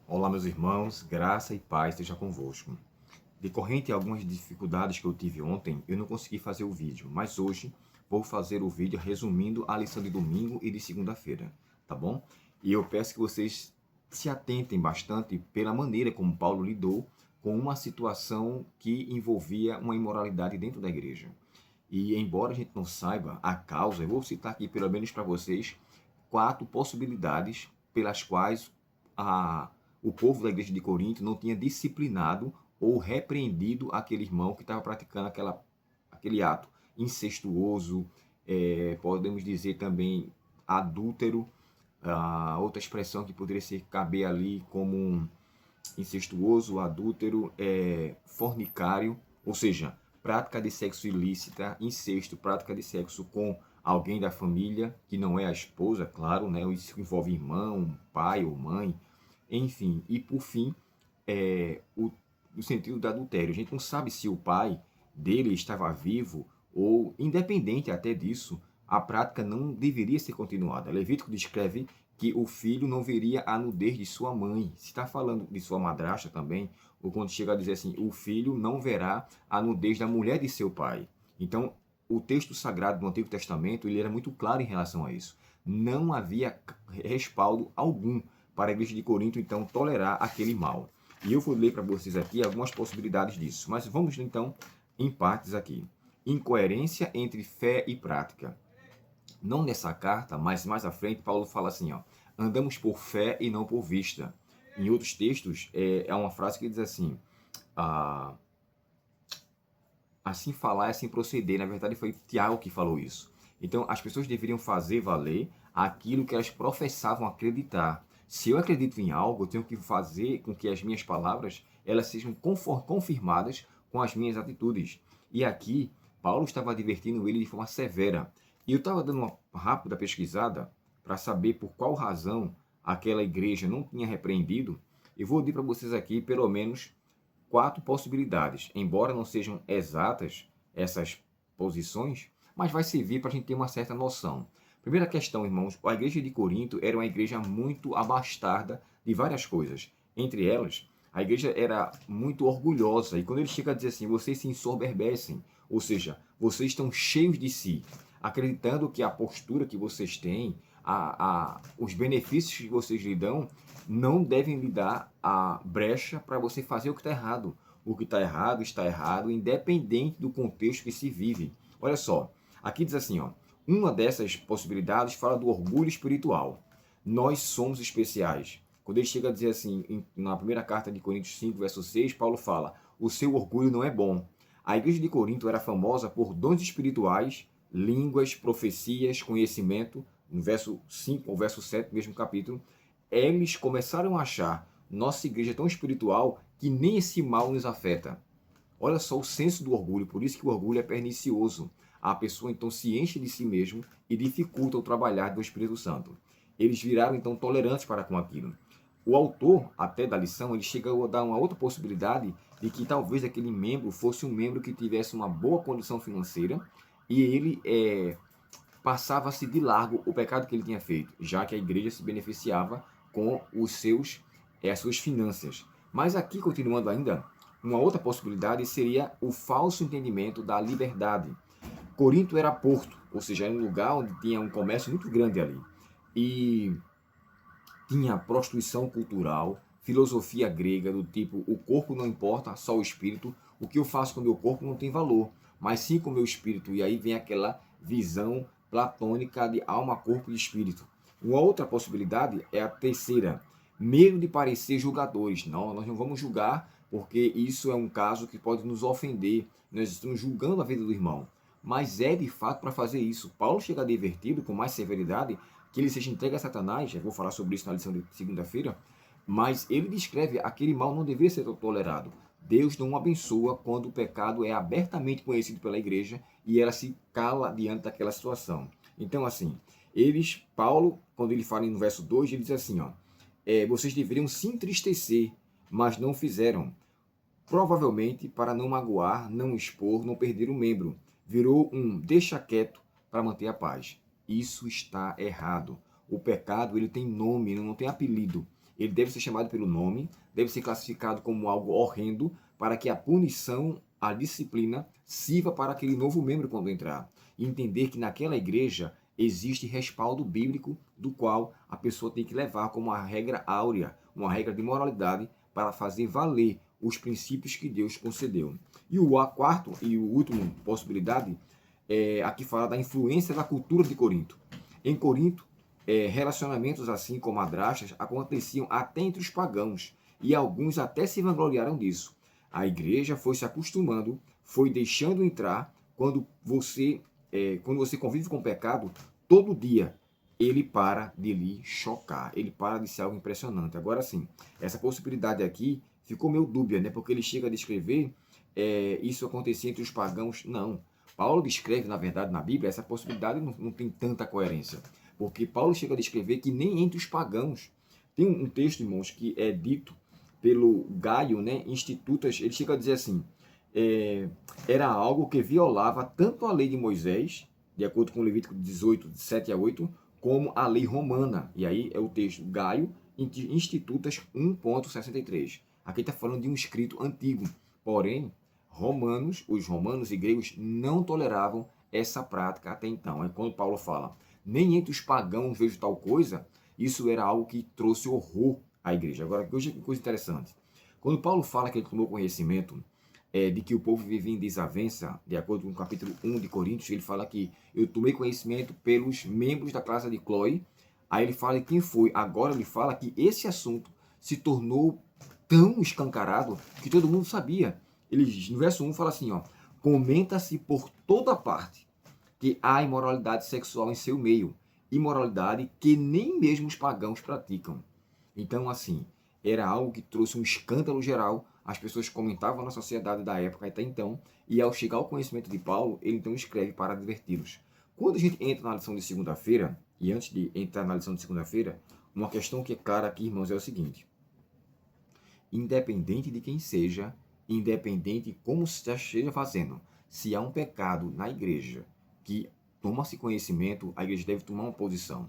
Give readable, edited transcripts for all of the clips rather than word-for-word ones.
Olá, meus irmãos, graça e paz esteja convosco. Decorrente de algumas dificuldades que eu tive ontem, eu não consegui fazer o vídeo, mas hoje vou fazer o vídeo resumindo a lição de domingo e de segunda-feira, tá bom? E eu peço que vocês se atentem bastante pela maneira como Paulo lidou com uma situação que envolvia uma imoralidade dentro da igreja. E embora a gente não saiba a causa, eu vou citar aqui pelo menos para vocês 4 possibilidades pelas quais o povo da igreja de Corinto não tinha disciplinado ou repreendido aquele irmão que estava praticando aquele ato incestuoso, podemos dizer também adúltero, outra expressão que poderia ser caber ali como um incestuoso, adúltero, fornicário, ou seja, prática de sexo ilícita, incesto, prática de sexo com alguém da família, que não é a esposa, claro, né? Isso envolve irmão, pai ou mãe, enfim. E por fim, o sentido do adultério. A gente não sabe se o pai dele estava vivo ou, independente até disso, a prática não deveria ser continuada. Levítico descreve que o filho não veria a nudez de sua mãe. Se está falando de sua madrasta também, ou quando chega a dizer assim, o filho não verá a nudez da mulher de seu pai. Então, o texto sagrado do Antigo Testamento ele era muito claro em relação a isso. Não havia respaldo algum para a igreja de Corinto, então, tolerar aquele mal. E eu vou ler para vocês aqui algumas possibilidades disso. Mas vamos, então, em partes aqui. Incoerência entre fé e prática. Não nessa carta, mas mais à frente, Paulo fala assim, ó, andamos por fé e não por vista. Em outros textos, é uma frase que diz assim, ah, assim falar é assim proceder. Na verdade, foi Tiago que falou isso. Então, as pessoas deveriam fazer valer aquilo que elas professavam acreditar. Se eu acredito em algo, eu tenho que fazer com que as minhas palavras elas sejam confirmadas com as minhas atitudes. E aqui, Paulo estava advertindo ele de forma severa. E eu estava dando uma rápida pesquisada para saber por qual razão aquela igreja não tinha repreendido. Eu vou dizer para vocês aqui, pelo menos, 4 possibilidades, embora não sejam exatas essas posições, mas vai servir para a gente ter uma certa noção. Primeira questão, irmãos, a igreja de Corinto era uma igreja muito abastada de várias coisas. Entre elas, a igreja era muito orgulhosa, e quando ele chega a dizer assim, vocês se ensoberbecem, ou seja, vocês estão cheios de si, acreditando que a postura que vocês têm, os benefícios que vocês lhe dão, não devem lhe dar a brecha para você fazer o que está errado. O que está errado, independente do contexto que se vive. Olha só, aqui diz assim, ó, uma dessas possibilidades fala do orgulho espiritual. Nós somos especiais. Quando ele chega a dizer assim, na primeira carta de Coríntios 5, verso 6, Paulo fala, o seu orgulho não é bom. A igreja de Corinto era famosa por dons espirituais, línguas, profecias, conhecimento, no verso 5 ou verso 7, mesmo capítulo, eles começaram a achar nossa igreja tão espiritual que nem esse mal nos afeta. Olha só o senso do orgulho, por isso que o orgulho é pernicioso. A pessoa então se enche de si mesmo e dificulta o trabalhar do Espírito Santo. Eles viraram então tolerantes para com aquilo. O autor, até da lição, ele chega a dar uma outra possibilidade de que talvez aquele membro fosse um membro que tivesse uma boa condição financeira e ele passava-se de largo o pecado que ele tinha feito, já que a igreja se beneficiava com as suas finanças. Mas aqui, continuando ainda, uma outra possibilidade seria o falso entendimento da liberdade. Corinto era porto, ou seja, era um lugar onde tinha um comércio muito grande ali. E tinha prostituição cultural, filosofia grega do tipo o corpo não importa, só o espírito, o que eu faço com o meu corpo não tem valor, mas sim com o meu espírito. E aí vem aquela visão platônica de alma, corpo e espírito. Uma outra possibilidade é a terceira, medo de parecer julgadores. Não, nós não vamos julgar porque isso é um caso que pode nos ofender. Nós estamos julgando a vida do irmão. Mas é de fato para fazer isso. Paulo chega advertido com mais severidade que ele seja entregue a Satanás, eu vou falar sobre isso na lição de segunda-feira, mas ele descreve aquele mal não deveria ser tolerado. Deus não abençoa quando o pecado é abertamente conhecido pela igreja e ela se cala diante daquela situação. Então, assim, Paulo, quando ele fala no verso 2, ele diz assim, ó, vocês deveriam se entristecer, mas não fizeram. Provavelmente para não magoar, não expor, não perder o membro. Virou um deixa quieto para manter a paz. Isso está errado. O pecado ele tem nome, não tem apelido. Ele deve ser chamado pelo nome, deve ser classificado como algo horrendo, para que a punição, a disciplina, sirva para aquele novo membro quando entrar. E entender que naquela igreja existe respaldo bíblico do qual a pessoa tem que levar como uma regra áurea, uma regra de moralidade para fazer valer os princípios que Deus concedeu. E o quarto e o último possibilidade aqui fala da influência da cultura de Corinto. Em Corinto, relacionamentos assim como madrastas aconteciam até entre os pagãos, e alguns até se vangloriaram disso. A igreja foi se acostumando, foi deixando entrar. Quando você convive com o pecado, todo dia ele para de lhe chocar, ele para de ser algo impressionante. Agora sim, essa possibilidade aqui ficou meio dúbia, né? Porque ele chega a descrever isso acontecia entre os pagãos. Não. Paulo descreve, na verdade, na Bíblia, essa possibilidade não tem tanta coerência. Porque Paulo chega a descrever que nem entre os pagãos. Tem um texto, irmãos, que é dito pelo Gaio, né, Institutas, ele chega a dizer assim, era algo que violava tanto a lei de Moisés, de acordo com Levítico 18, de 7 a 8, como a lei romana. E aí é o texto Gaio, Institutas 1.63. Aqui está falando de um escrito antigo. Porém, os romanos e gregos não toleravam essa prática até então. Aí quando Paulo fala, nem entre os pagãos vejo tal coisa, isso era algo que trouxe horror à igreja. Agora, hoje que coisa interessante. Quando Paulo fala que ele tomou conhecimento de que o povo vivia em desavença, de acordo com o capítulo 1 de Coríntios, ele fala que eu tomei conhecimento pelos membros da classe de Cloe. Aí ele fala quem foi. Agora ele fala que esse assunto se tornou tão escancarado que todo mundo sabia. Ele, no verso 1 fala assim, ó, comenta-se por toda parte que há imoralidade sexual em seu meio, imoralidade que nem mesmo os pagãos praticam. Então, assim, era algo que trouxe um escândalo geral, as pessoas comentavam na sociedade da época até então, e ao chegar ao conhecimento de Paulo, ele então escreve para adverti-los. Quando a gente entra na lição de segunda-feira, e antes de entrar na lição de segunda-feira, uma questão que é clara aqui, irmãos, é o seguinte: independente de quem seja, independente de como se esteja fazendo, se há um pecado na igreja que toma-se conhecimento, a igreja deve tomar uma posição.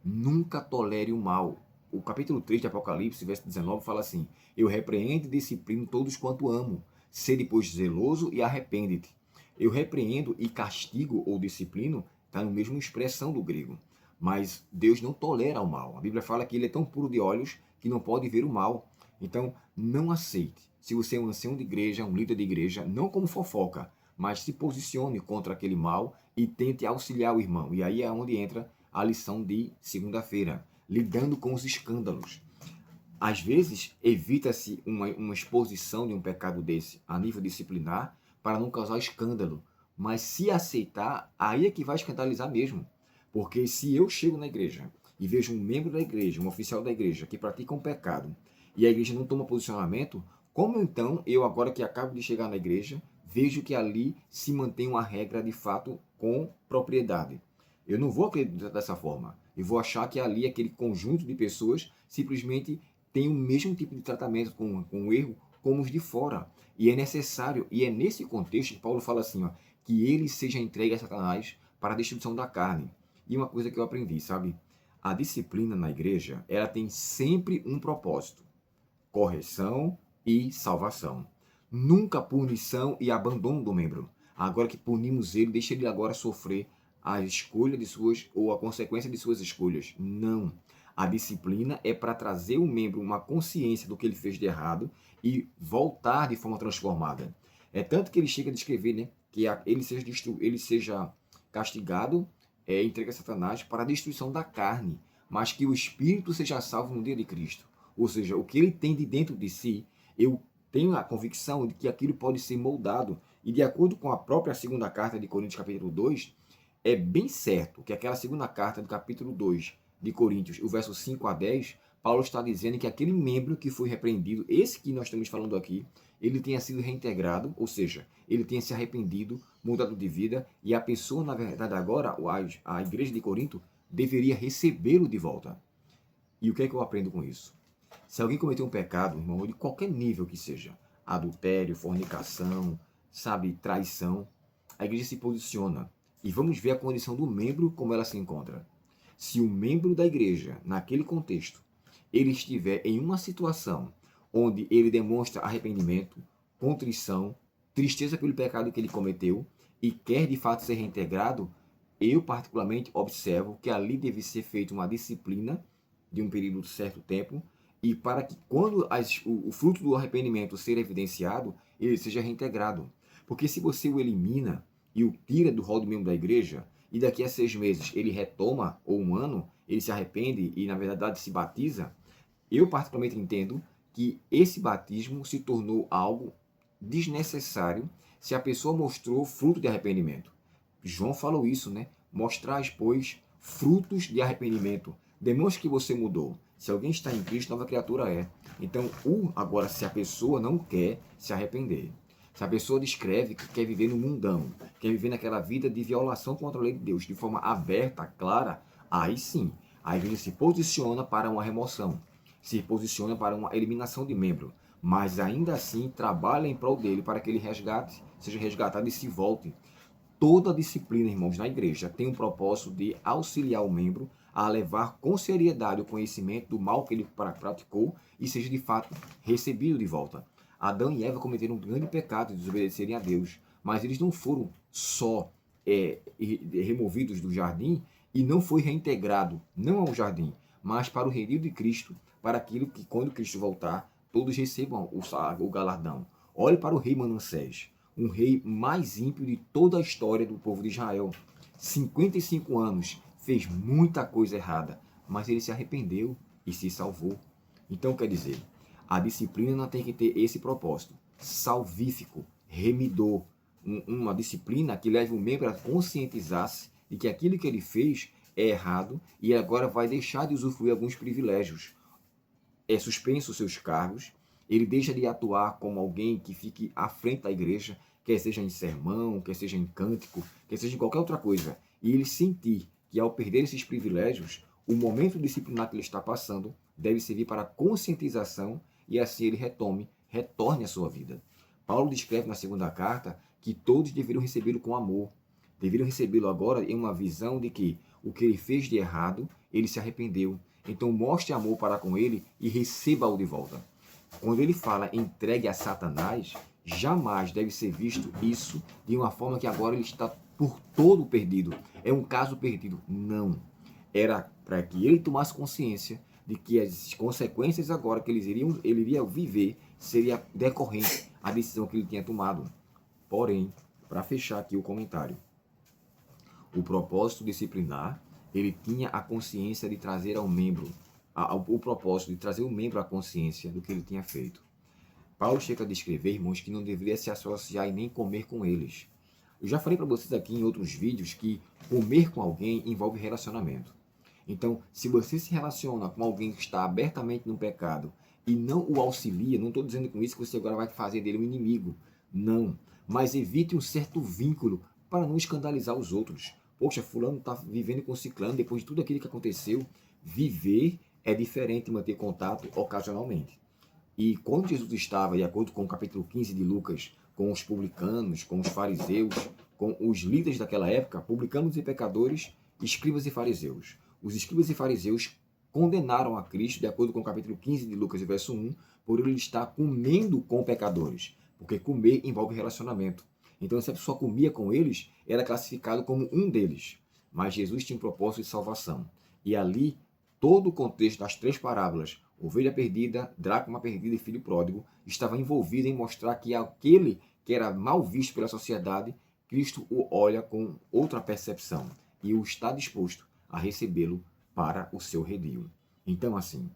Nunca tolere o mal. O capítulo 3 de Apocalipse, verso 19, fala assim, eu repreendo e disciplino todos quanto amo. Sede, pois, zeloso e arrepende-te. Eu repreendo e castigo ou disciplino, está no mesmo expressão do grego. Mas Deus não tolera o mal. A Bíblia fala que ele é tão puro de olhos que não pode ver o mal. Então, não aceite. Se você é um ancião de igreja, um líder de igreja, não como fofoca, mas se posicione contra aquele mal e tente auxiliar o irmão. E aí é onde entra a lição de segunda-feira, lidando com os escândalos. Às vezes, evita-se uma exposição de um pecado desse a nível disciplinar para não causar escândalo. Mas se aceitar, aí é que vai escandalizar mesmo. Porque se eu chego na igreja e vejo um membro da igreja, um oficial da igreja, que pratica um pecado, e a igreja não toma posicionamento, como então eu, agora que acabo de chegar na igreja, vejo que ali se mantém uma regra de fato com propriedade? Eu não vou acreditar dessa forma. Eu vou achar que ali aquele conjunto de pessoas simplesmente tem o mesmo tipo de tratamento com o erro como os de fora. E é necessário, e é nesse contexto que Paulo fala assim, ó, que ele seja entregue a Satanás para a destruição da carne. E uma coisa que eu aprendi, sabe? A disciplina na igreja, ela tem sempre um propósito: correção e salvação. Nunca punição e abandono do membro. Agora que punimos ele, deixa ele agora sofrer a escolha de suas, ou a consequência de suas escolhas. Não. A disciplina é para trazer o membro uma consciência do que ele fez de errado e voltar de forma transformada. É tanto que ele chega a descrever, né, que ele seja castigado, entregue a Satanás para a destruição da carne, mas que o espírito seja salvo no dia de Cristo. Ou seja, o que ele tem de dentro de si, eu tenho a convicção de que aquilo pode ser moldado. E de acordo com a própria segunda carta de Coríntios, capítulo 2, é bem certo que aquela segunda carta do capítulo 2 de Coríntios, o verso 5 a 10, Paulo está dizendo que aquele membro que foi repreendido, esse que nós estamos falando aqui, ele tenha sido reintegrado, ou seja, ele tenha se arrependido, mudado de vida, e a pessoa, na verdade, agora, a igreja de Corinto, deveria recebê-lo de volta. E o que é que eu aprendo com isso? Se alguém cometeu um pecado, irmão, de qualquer nível que seja, adultério, fornicação, sabe, traição, a igreja se posiciona. E vamos ver a condição do membro, como ela se encontra. Se o membro da igreja, naquele contexto, ele estiver em uma situação onde ele demonstra arrependimento, contrição, tristeza pelo pecado que ele cometeu e quer de fato ser reintegrado, eu particularmente observo que ali deve ser feita uma disciplina de um período de certo tempo, e para que quando o fruto do arrependimento ser evidenciado, ele seja reintegrado. Porque se você o elimina e o tira do rol de membro da igreja, e daqui a 6 meses ele retoma, ou um ano, ele se arrepende e na verdade se batiza, eu particularmente entendo que esse batismo se tornou algo desnecessário se a pessoa mostrou fruto de arrependimento. João falou isso, né? Mostrais, pois, frutos de arrependimento. Demonstre que você mudou. Se alguém está em Cristo, nova criatura é. Então, agora, se a pessoa não quer se arrepender, se a pessoa descreve que quer viver no mundão, quer viver naquela vida de violação contra a lei de Deus, de forma aberta, clara, aí sim, a igreja se posiciona para uma remoção, se posiciona para uma eliminação de membro, mas ainda assim trabalha em prol dele para que ele resgate, seja resgatado e se volte. Toda disciplina, irmãos, na igreja tem um propósito de auxiliar o membro a levar com seriedade o conhecimento do mal que ele praticou e seja de fato recebido de volta. Adão e Eva cometeram um grande pecado de desobedecerem a Deus, mas eles não foram só removidos do jardim e não foi reintegrado, não ao jardim, mas para o redil de Cristo, para aquilo que quando Cristo voltar, todos recebam o galardão. Olhe para o rei Manassés, um rei mais ímpio de toda a história do povo de Israel. 55 anos, fez muita coisa errada, mas ele se arrependeu e se salvou. Então, quer dizer, a disciplina não tem que ter esse propósito salvífico, remidor, uma disciplina que leve o membro a conscientizar-se de que aquilo que ele fez é errado e agora vai deixar de usufruir alguns privilégios. É suspenso os seus cargos, ele deixa de atuar como alguém que fique à frente da igreja, quer seja em sermão, quer seja em cântico, quer seja em qualquer outra coisa, e ele sentir que ao perder esses privilégios, o momento disciplinar que ele está passando deve servir para conscientização e assim ele retorne à sua vida. Paulo descreve na segunda carta que todos deveriam recebê-lo com amor, deveriam recebê-lo agora em uma visão de que o que ele fez de errado, ele se arrependeu. Então mostre amor para com ele e receba-o de volta. Quando ele fala entregue a Satanás, jamais deve ser visto isso de uma forma que agora ele está por todo perdido. É um caso perdido. Não. Era para que ele tomasse consciência de que as consequências agora que ele iria viver seria decorrente à decisão que ele tinha tomado. Porém, para fechar aqui o comentário, o propósito disciplinar, ele tinha a consciência de trazer ao membro, o propósito de trazer o membro à consciência do que ele tinha feito. Paulo chega a descrever, irmãos, que não deveria se associar e nem comer com eles. Eu já falei para vocês aqui em outros vídeos que comer com alguém envolve relacionamento. Então, se você se relaciona com alguém que está abertamente no pecado e não o auxilia, não estou dizendo com isso que você agora vai fazer dele um inimigo. Não. Mas evite um certo vínculo para não escandalizar os outros. Poxa, fulano está vivendo com ciclano depois de tudo aquilo que aconteceu. Viver é diferente de manter contato ocasionalmente. E quando Jesus estava, de acordo com o capítulo 15 de Lucas, com os publicanos, com os fariseus, com os líderes daquela época, publicanos e pecadores, escribas e fariseus. Os escribas e fariseus condenaram a Cristo, de acordo com o capítulo 15 de Lucas, verso 1, por ele estar comendo com pecadores, porque comer envolve relacionamento. Então, se a pessoa comia com eles, era classificado como um deles. Mas Jesus tinha um propósito de salvação. E ali, todo o contexto das 3 parábolas, ovelha perdida, dracma perdida e filho pródigo, estava envolvido em mostrar que aquele que era mal visto pela sociedade, Cristo o olha com outra percepção e o está disposto a recebê-lo para o seu redil. Então, assim,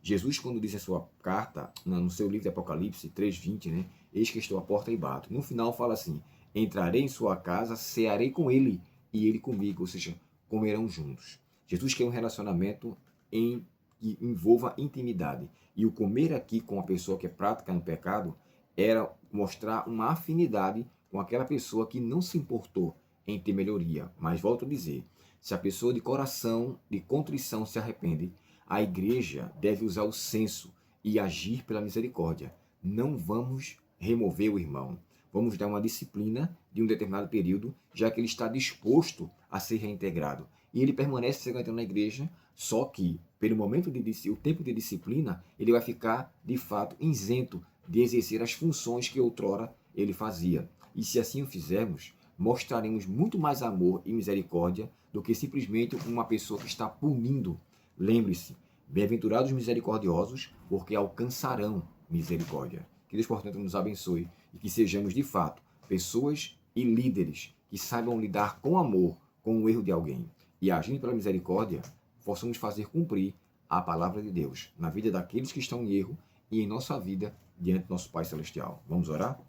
Jesus, quando diz em sua carta, no seu livro de Apocalipse 3:20, né? Eis que estou à porta e bato. No final fala assim, entrarei em sua casa, cearei com ele e ele comigo, ou seja, comerão juntos. Jesus quer um relacionamento que envolva intimidade. E o comer aqui com a pessoa que é prática no pecado era mostrar uma afinidade com aquela pessoa que não se importou em ter melhoria. Mas volto a dizer, se a pessoa de coração, de contrição se arrepende, a igreja deve usar o senso e agir pela misericórdia. Não vamos remover o irmão. Vamos dar uma disciplina de um determinado período, já que ele está disposto a ser reintegrado. E ele permanece frequentando na igreja, Só que, pelo momento o tempo de disciplina, ele vai ficar, de fato, isento de exercer as funções que outrora ele fazia. E se assim o fizermos, mostraremos muito mais amor e misericórdia do que simplesmente uma pessoa que está punindo. Lembre-se, bem-aventurados misericordiosos, porque alcançarão misericórdia. Que Deus, portanto, nos abençoe e que sejamos, de fato, pessoas e líderes que saibam lidar com amor com o erro de alguém e, agindo pela misericórdia, possamos fazer cumprir a palavra de Deus na vida daqueles que estão em erro e em nossa vida diante do nosso Pai Celestial. Vamos orar?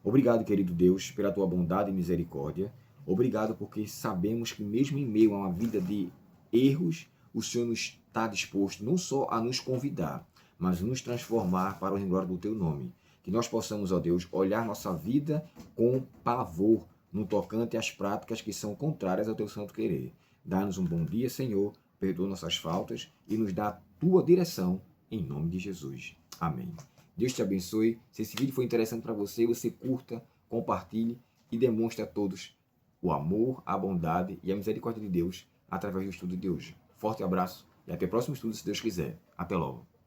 Obrigado, querido Deus, pela tua bondade e misericórdia. Obrigado porque sabemos que mesmo em meio a uma vida de erros, o Senhor nos está disposto não só a nos convidar, mas nos transformar para o glória do teu nome. Que nós possamos, ó Deus, olhar nossa vida com pavor no tocante às práticas que são contrárias ao teu santo querer. Dá-nos um bom dia, Senhor, perdoa nossas faltas e nos dá a tua direção, em nome de Jesus. Amém. Deus te abençoe. Se esse vídeo foi interessante para você, você curta, compartilhe e demonstre a todos o amor, a bondade e a misericórdia de Deus através do estudo de hoje. Forte abraço e até o próximo estudo, se Deus quiser. Até logo.